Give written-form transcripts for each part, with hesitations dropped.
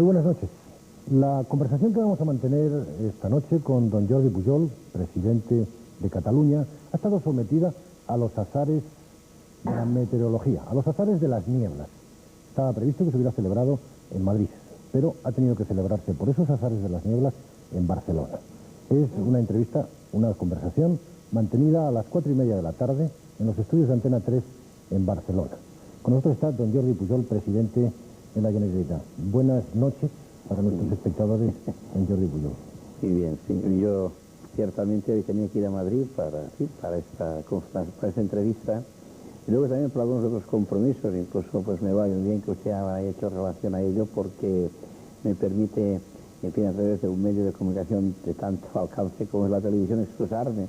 Muy buenas noches. La conversación que vamos a mantener esta noche con don Jordi Pujol, presidente de Cataluña, ha estado sometida a los azares de la meteorología, a los azares de las nieblas. Estaba previsto que se hubiera celebrado en Madrid, pero ha tenido que celebrarse por esos azares de las nieblas en Barcelona. Es una entrevista, una conversación mantenida a las 4:30 de la tarde en los estudios de Antena 3 en Barcelona. Con nosotros está don Jordi Pujol, presidente de la Generalitat. Buenas noches para nuestros espectadores, don Jordi Pujol. Sí, bien, sí. Yo ciertamente hoy tenía que ir a Madrid para esta entrevista. Y luego también por algunos otros compromisos, incluso pues me va bien que usted haya hecho relación a ello porque me permite, en fin, a través de un medio de comunicación de tanto alcance como es la televisión, excusarme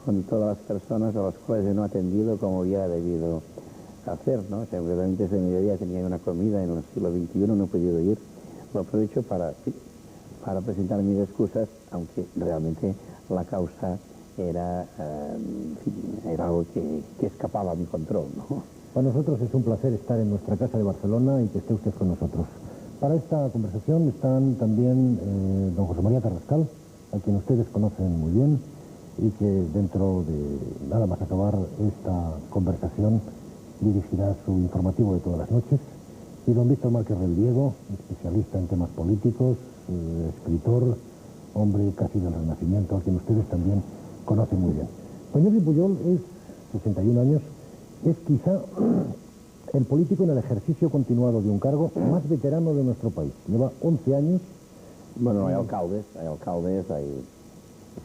con todas las personas a las cuales yo no he atendido como hubiera debido hacer, ¿no? Seguramente desde mediodía tenía una comida en el siglo XXI, no he podido ir. Lo aprovecho para presentar mis excusas, aunque realmente la causa era algo que escapaba a mi control, ¿no? Para nosotros es un placer estar en nuestra casa de Barcelona y que esté usted con nosotros. Para esta conversación están también don José María Carrascal, a quien ustedes conocen muy bien, y que dentro de nada más acabar esta conversación dirigirá su informativo de todas las noches, y don Víctor Márquez Relviego, especialista en temas políticos, escritor, hombre casi del Renacimiento, a quien ustedes también conocen muy bien. Don Jordi Pujol es 61 años, es quizá el político en el ejercicio continuado de un cargo más veterano de nuestro país. Lleva 11 años. Bueno,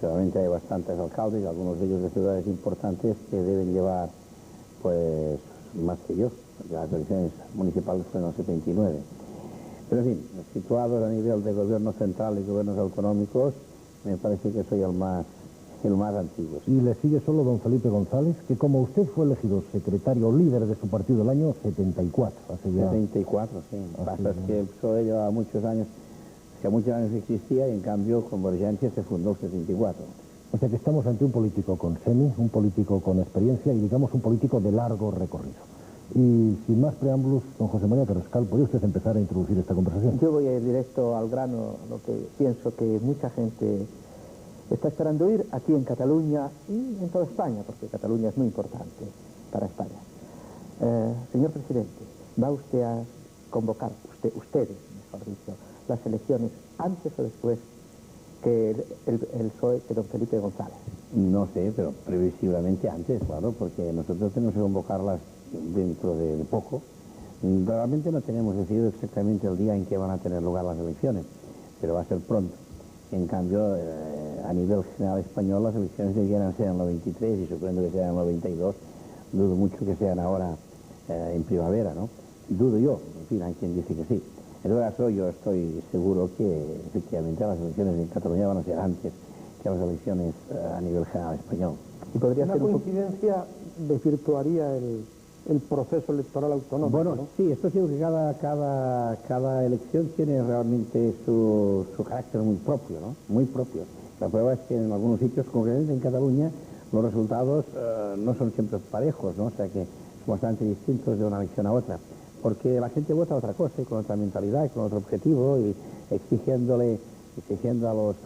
seguramente hay bastantes alcaldes, algunos de ellos de ciudades importantes que deben llevar, pues, más que yo, porque las elecciones municipales fueron en el 79. Pero en fin, situados a nivel de gobierno central y gobiernos autonómicos, me parece que soy el más antiguo. Y le sigue solo don Felipe González, que como usted fue elegido secretario líder de su partido el año 74. Hace ya... 74, sí. Pasa es que el PSOE llevaba muchos años, que muchos años existía y en cambio Convergencia se fundó en 74. O sea que estamos ante un político con semi, un político con experiencia y digamos un político de largo recorrido. Y sin más preámbulos, don José María Carrascal, ¿podría usted empezar a introducir esta conversación? Yo voy a ir directo al grano, lo que pienso que mucha gente está esperando oír aquí en Cataluña y en toda España, porque Cataluña es muy importante para España. Señor presidente, ¿va usted a convocar, ustedes, mejor dicho, las elecciones antes o después que el PSOE, que don Felipe González? No sé, pero previsiblemente antes, claro, porque nosotros tenemos que convocarlas dentro de poco. Realmente no tenemos decidido exactamente el día en que van a tener lugar las elecciones, pero va a ser pronto. En cambio, a nivel general español, las elecciones debieran ser en el 93 y sorprendo que sean en el 92. Dudo mucho que sean ahora en primavera, ¿no? Dudo yo, en fin, hay quien dice que sí. En todo caso, yo estoy seguro que efectivamente las elecciones en Cataluña van a ser antes que las elecciones a nivel general español. ¿Y podría Una ser coincidencia desvirtuaría el proceso electoral autonómico? Bueno, ¿no? sí, esto sí que cada elección tiene realmente su carácter muy propio, ¿no? Muy propio. La prueba es que en algunos sitios, concretamente en Cataluña, los resultados no son siempre parejos, ¿no? O sea que son bastante distintos de una elección a otra. Porque la gente vota otra cosa y con otra mentalidad y con otro objetivo y exigiendo a los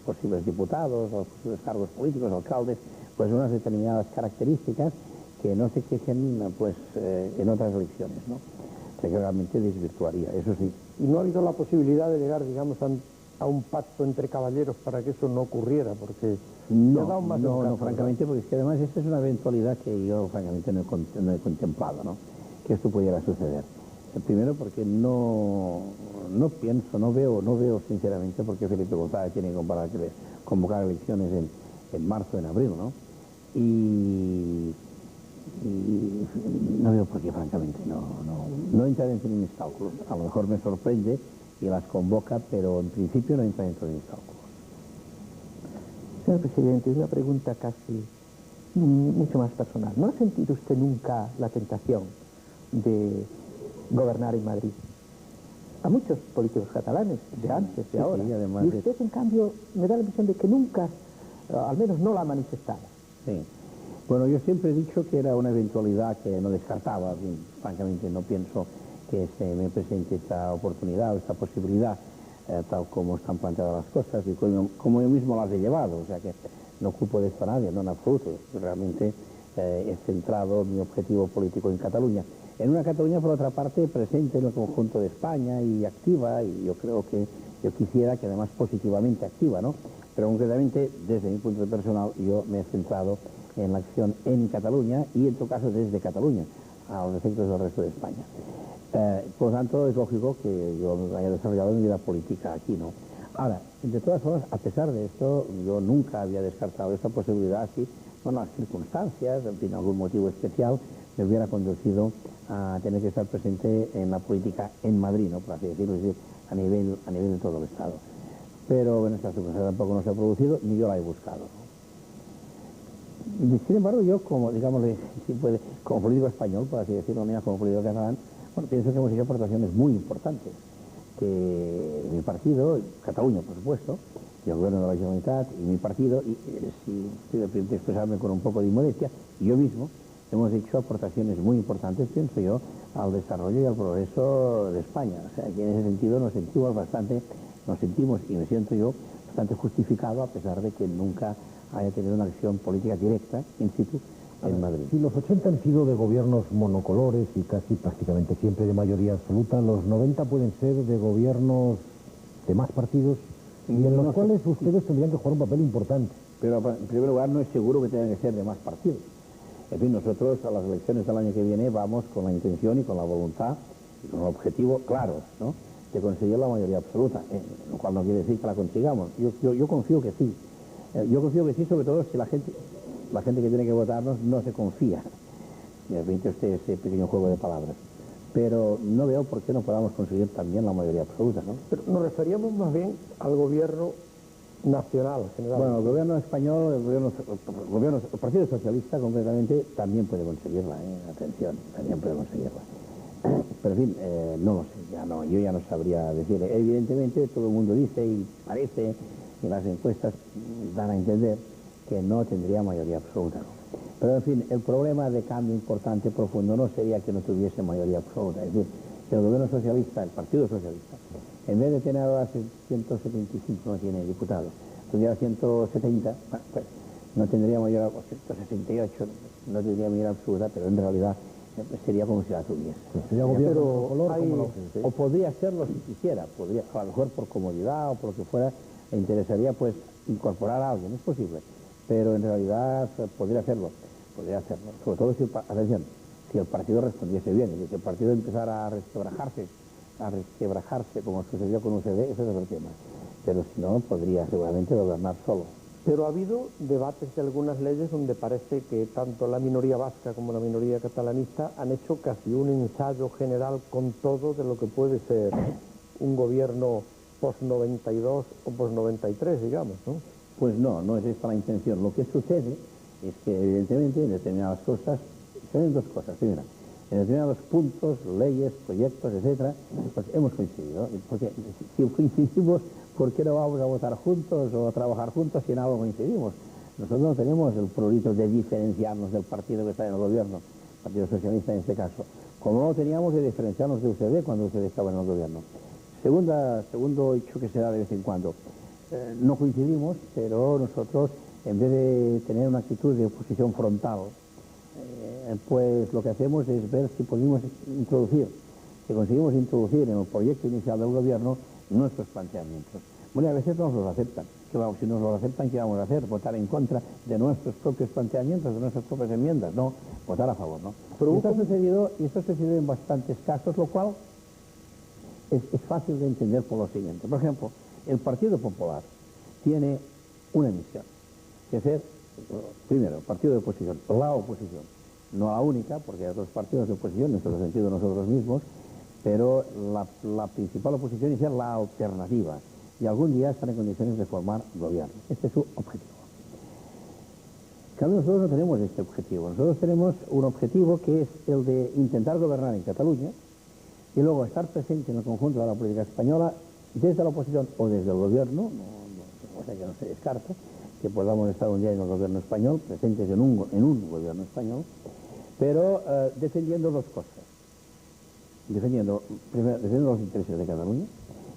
posibles diputados, a los posibles cargos políticos, alcaldes, pues unas determinadas características que no se exigen pues, en otras elecciones, ¿no? O sea que realmente desvirtuaría, eso sí. ¿Y no ha habido la posibilidad de llegar, digamos, a un pacto entre caballeros para que eso no ocurriera? Porque No, francamente, porque es que además esta es una eventualidad que yo francamente no he contemplado, ¿no? Que esto pudiera suceder. Primero porque no pienso, no veo sinceramente por qué Felipe González tiene que convocar elecciones en marzo, en abril, ¿no? Y no veo por qué, francamente, no entra dentro de mis cálculos. A lo mejor me sorprende y las convoca, pero en principio no entra dentro de mis cálculos. Señor presidente, una pregunta casi mucho más personal. ¿No ha sentido usted nunca la tentación de gobernar en Madrid? A muchos políticos catalanes, de antes, de ahora. Sí, además y usted, en cambio, me da la impresión de que nunca, al menos no la ha manifestado. Sí. Bueno, yo siempre he dicho que era una eventualidad que no descartaba. Francamente, no pienso que se me presente esta oportunidad o esta posibilidad, tal como están planteadas las cosas y como yo mismo las he llevado. O sea que no culpo de esto a nadie, no en absoluto. Realmente he centrado mi objetivo político en Cataluña. En una Cataluña, por otra parte, presente en el conjunto de España y activa, y yo creo que yo quisiera que además positivamente activa, ¿no? Pero concretamente, desde mi punto de personal, yo me he centrado en la acción en Cataluña y en todo caso desde Cataluña, a los efectos del resto de España. Por lo tanto, es lógico que yo haya desarrollado mi vida política aquí, ¿no? Ahora, de todas formas, a pesar de esto, yo nunca había descartado esta posibilidad si, bueno, las circunstancias, en fin, algún motivo especial, me hubiera conducido a tener que estar presente en la política en Madrid, ¿no? Por así decirlo, es decir, a nivel de todo el Estado. Pero en esta circunstancia tampoco no se ha producido, ni yo la he buscado, ¿no? Sin embargo, yo, como, digamos, si puede, como político español, por así decirlo, mira, como político catalán, bueno, pienso que hemos hecho aportaciones muy importantes, que mi partido, Cataluña, por supuesto, y el gobierno de la Generalitat, y mi partido, y si me permite expresarme con un poco de inmodestia, y yo mismo, hemos hecho aportaciones muy importantes, pienso yo, al desarrollo y al progreso de España. O sea, que en ese sentido nos sentimos, y me siento yo, bastante justificado, a pesar de que nunca haya tenido una acción política directa, in situ, en Madrid. Si los 80 han sido de gobiernos monocolores y casi prácticamente siempre de mayoría absoluta, los 90 pueden ser de gobiernos de más partidos y en los cuales ustedes tendrían que jugar un papel importante. Pero en primer lugar no es seguro que tengan que ser de más partidos. En fin, nosotros a las elecciones del año que viene vamos con la intención y con la voluntad y con el objetivo claro, ¿no?, de conseguir la mayoría absoluta, lo cual no quiere decir que la consigamos. Yo confío que sí. Yo confío que sí, sobre todo si la gente que tiene que votarnos no se confía. Me permite usted ese pequeño juego de palabras. Pero no veo por qué no podamos conseguir también la mayoría absoluta, ¿no? Pero nos referíamos más bien al gobierno nacional, general. Bueno, el gobierno español, el Partido Socialista concretamente, también puede conseguirla, atención, también puede conseguirla. Pero en fin, no lo sé, yo ya no sabría decir. Evidentemente todo el mundo dice y parece, y las encuestas dan a entender que no tendría mayoría absoluta, ¿no? Pero en fin, el problema de cambio importante, profundo, no sería que no tuviese mayoría absoluta. Es decir, que el gobierno socialista, el Partido Socialista, en vez de tener ahora 175, no tiene diputados, tuviera 170, pues no tendría mayoría, o 168, no tendría mayoría absoluta, pero en realidad sería como si la tuviese. Sería gobierno color, o podría serlo si quisiera, podría, a lo mejor por comodidad o por lo que fuera, le interesaría pues incorporar a alguien, es posible, pero en realidad podría hacerlo, sobre todo si, atención, si el partido respondiese bien, y si el partido empezara a resquebrajarse como sucedió con UCD, ese es otro tema, pero si no, podría seguramente gobernar solo. Pero ha habido debates de algunas leyes donde parece que tanto la minoría vasca como la minoría catalanista han hecho casi un ensayo general con todo de lo que puede ser un gobierno post-92 o post-93, digamos, ¿no? Pues no es esta la intención. Lo que sucede es que, evidentemente, en determinadas cosas, son dos cosas. Primera, en determinados puntos, leyes, proyectos, etcétera, pues hemos coincidido. Porque si coincidimos, ¿por qué no vamos a votar juntos o a trabajar juntos si en algo coincidimos? Nosotros no tenemos el prurito de diferenciarnos del partido que está en el gobierno, Partido Socialista en este caso, como no teníamos de diferenciarnos de UCD cuando UCD estaba en el gobierno. Segundo hecho que se da de vez en cuando. No coincidimos, pero nosotros, en vez de tener una actitud de oposición frontal, pues lo que hacemos es ver si conseguimos introducir en el proyecto inicial del gobierno nuestros planteamientos. Bueno, a veces no nos los aceptan. Si nos los aceptan, ¿qué vamos a hacer? ¿Votar en contra de nuestros propios planteamientos, de nuestras propias enmiendas? No, votar a favor, ¿no? Pero esto ha sucedido en bastantes casos, lo cual es fácil de entender por lo siguiente. Por ejemplo, el Partido Popular tiene una misión, que es ser, primero, el partido de oposición, la oposición, no la única, porque hay otros partidos de oposición, en nuestro sentido nosotros mismos, pero la principal oposición es ser la alternativa, y algún día estar en condiciones de formar gobierno. Este es su objetivo. En cambio, nosotros no tenemos este objetivo. Nosotros tenemos un objetivo que es el de intentar gobernar en Cataluña y luego estar presente en el conjunto de la política española desde la oposición o desde el gobierno, o sea que no se descarta que podamos estar un día en el gobierno español, presentes en un gobierno español, pero defendiendo dos cosas. defendiendo, primero, defendiendo los intereses de Cataluña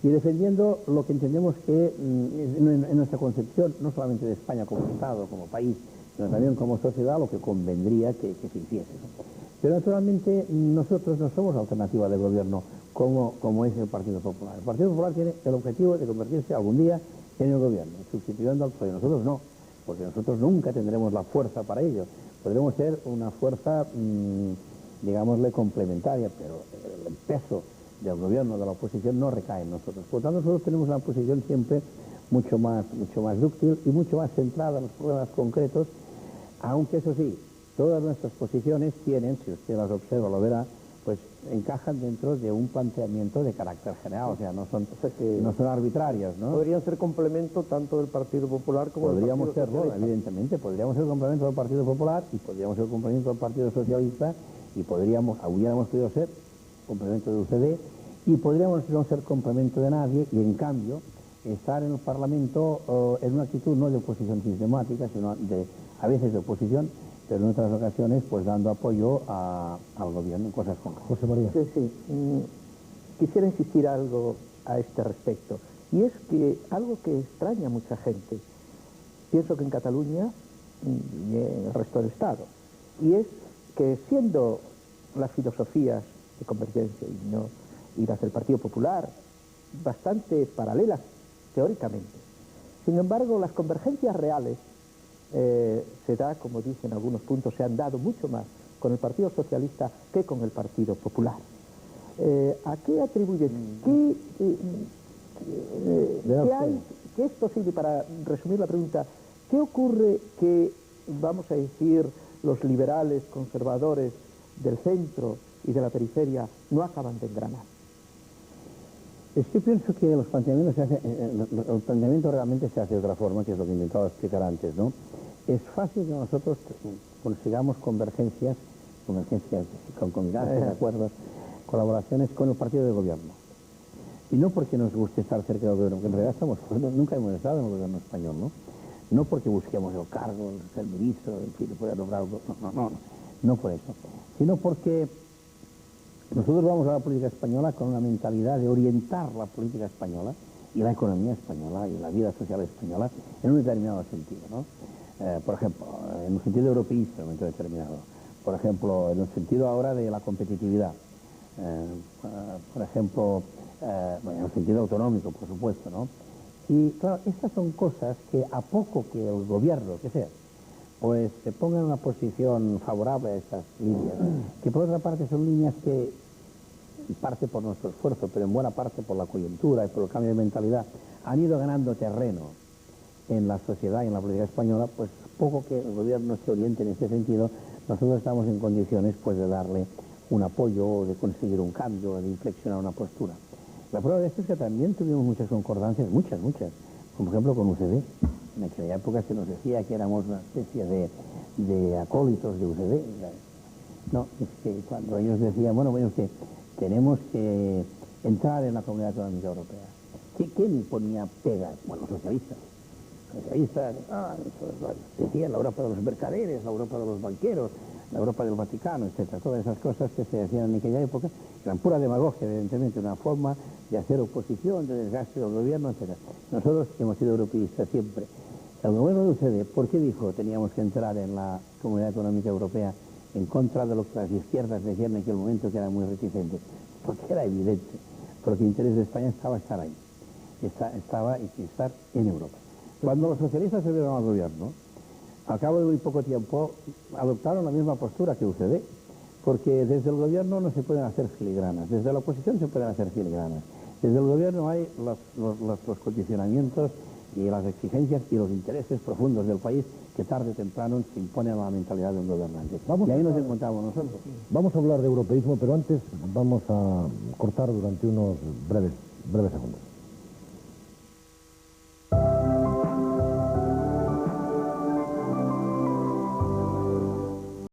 y defendiendo lo que entendemos que en nuestra concepción, no solamente de España como Estado, como país, sino también como sociedad, lo que convendría que se hiciese, ¿no? Pero naturalmente nosotros no somos alternativa de gobierno como es el Partido Popular. El Partido Popular tiene el objetivo de convertirse algún día en el gobierno, sustituyendo al PSOE. Nosotros no, porque nosotros nunca tendremos la fuerza para ello. Podremos ser una fuerza, digámosle, complementaria, pero el peso del gobierno, de la oposición, no recae en nosotros. Por lo tanto, nosotros tenemos una posición siempre mucho más dúctil y mucho más centrada en los problemas concretos, aunque eso sí, todas nuestras posiciones tienen, si usted las observa lo verá, pues encajan dentro de un planteamiento de carácter general, o sea, no son arbitrarias, ¿no? Podrían ser complemento tanto del Partido Popular como del Partido Socialista. Evidentemente, podríamos ser complemento del Partido Popular y podríamos ser complemento del Partido Socialista y hubiéramos podido ser complemento de UCD y podríamos no ser complemento de nadie y en cambio estar en el Parlamento en una actitud no de oposición sistemática, sino a veces de oposición, pero en otras ocasiones pues dando apoyo al gobierno en cosas concretas. José María. Sí. Quisiera insistir algo a este respecto, y es que algo que extraña a mucha gente, pienso que en Cataluña y en el resto del Estado, y es que siendo las filosofías de Convergencia y las del Partido Popular bastante paralelas teóricamente, sin embargo las convergencias reales se da, como dicen algunos puntos, se han dado mucho más con el Partido Socialista que con el Partido Popular. ¿A qué atribuyen? ¿Qué es posible, para resumir la pregunta, qué ocurre que, vamos a decir, los liberales, conservadores del centro y de la periferia no acaban de engranar? Es que pienso que los planteamientos el planteamiento realmente se hace de otra forma, que es lo que intentaba explicar antes, ¿no? Es fácil que nosotros consigamos convergencias, concomitantes, acuerdos, colaboraciones con el partido de gobierno. Y no porque nos guste estar cerca del gobierno, porque en realidad nunca hemos estado en el gobierno español, ¿no? No porque busquemos el cargo, ser ministro, en fin, poder lograr algo, no por eso, sino porque nosotros vamos a la política española con una mentalidad de orientar la política española y la economía española y la vida social española en un determinado sentido, ¿no? Por ejemplo, en un sentido europeísta en un momento determinado. Por ejemplo, en el sentido ahora de la competitividad. Por ejemplo, en el sentido autonómico, por supuesto, ¿no? Y claro, estas son cosas que a poco que el gobierno, que sea, pues se ponga en una posición favorable a estas líneas, que por otra parte son líneas que, en parte por nuestro esfuerzo, pero en buena parte por la coyuntura y por el cambio de mentalidad, han ido ganando terreno en la sociedad y en la política española, pues poco que el gobierno se oriente en este sentido, nosotros estamos en condiciones pues de darle un apoyo, de conseguir un cambio, de inflexionar una postura. La prueba de esto es que también tuvimos muchas concordancias, muchas, como por ejemplo con UCD. En aquella época se nos decía que éramos una especie de acólitos de UCD. No, es que cuando ellos decían, bueno, que tenemos que entrar en la Comunidad Económica Europea. ¿Quién ponía pegas? Bueno, los socialistas. Decían la Europa de los mercaderes, la Europa de los banqueros, la Europa del Vaticano, etcétera. Todas esas cosas que se decían en aquella época eran pura demagogia, evidentemente, una forma de hacer oposición, de desgaste del gobierno, etcétera. Nosotros hemos sido europeístas siempre. El gobierno de UCD, ¿por qué dijo teníamos que entrar en la Comunidad Económica Europea en contra de lo que las izquierdas decían en aquel momento, que eran muy reticentes? Porque era evidente, porque el interés de España estaba estar ahí, estaba estar en Europa. Cuando los socialistas se vieron al gobierno, al cabo de muy poco tiempo adoptaron la misma postura que UCD, porque desde el gobierno no se pueden hacer filigranas, desde la oposición se pueden hacer filigranas, desde el gobierno hay los condicionamientos y las exigencias y los intereses profundos del país que tarde o temprano se imponen a la mentalidad de un gobernante. Y ahí nos encontramos nosotros. Vamos a hablar de europeísmo, pero antes vamos a cortar durante unos breves segundos.